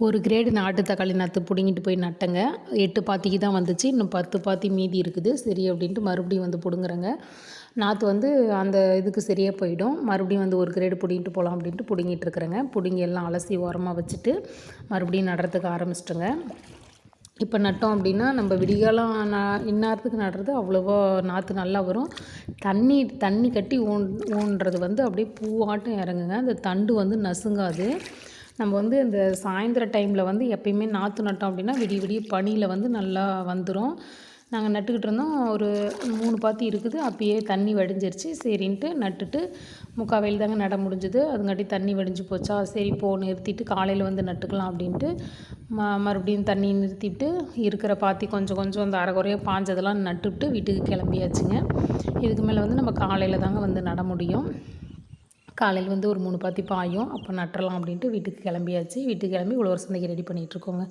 ஒரு கிரேடு நாட்டு தக்காளி நாற்று பிடுங்கிட்டு போய் நட்டேங்க. 8 பாத்திக்கு தான் வந்துச்சு. இன்னும் 10 பாத்தி மீதி இருக்குது. சரி அப்படின்ட்டு மறுபடியும் வந்து பிடுங்குறேங்க. நாற்று வந்து அந்த இதுக்கு சரியாக போயிடும். மறுபடியும் வந்து ஒரு கிரேடு பிடுங்கிட்டு போகலாம் அப்படின்ட்டு பிடுங்கிட்டு இருக்கிறேங்க. பிடுங்கி எல்லாம் அலசி ஓரமாக வச்சுட்டு மறுபடியும் நடுறதுக்கு ஆரம்பிச்சிட்டேங்க. இப்போ நட்டோம் அப்படின்னா நம்ம விடிகாலம் இந்நேரத்துக்கு நடுறது அவ்வளோவா நாற்று நல்லா வரும். தண்ணி கட்டி ஊன்றது வந்து அப்படியே பூவாட்டம் இறங்குங்க. அந்த தண்டு வந்து நசுங்காது. நம்ம வந்து இந்த சாயந்தர டைமில் வந்து எப்பயுமே நாற்று நட்டோம் அப்படின்னா விடிய விடிய பனியில் வந்து நல்லா வந்துடும். நாங்கள் நட்டுக்கிட்டு இருந்தோம். ஒரு 3 பாத்தி இருக்குது. அப்பயே தண்ணி வடிஞ்சிருச்சு. சரின்ட்டு நட்டுட்டு முக்கால் வெயில் தாங்க நட முடிஞ்சுது. அதுங்காட்டி தண்ணி வடிஞ்சு போச்சா, சரி நிறுத்திட்டு காலையில் வந்து நட்டுக்கலாம் அப்படின்ட்டு மறுபடியும் தண்ணி நிறுத்திவிட்டு இருக்கிற பாத்தி கொஞ்சம் கொஞ்சம் அந்த அரைகுறையாக பாஞ்சதெல்லாம் நட்டுவிட்டு வீட்டுக்கு கிளம்பியாச்சுங்க. இதுக்கு மேலே வந்து நம்ம காலையில் தாங்க வந்து நட முடியும். காலையில் வந்து ஒரு 3 பாத்தி பாயும். அப்போ நட்டுறலாம் அப்படின்ட்டு வீட்டுக்கு கிளம்பியாச்சு. வீட்டுக்கு கிளம்பி உழவர் சந்தைக்கு ரெடி பண்ணிகிட்ருக்கோங்க.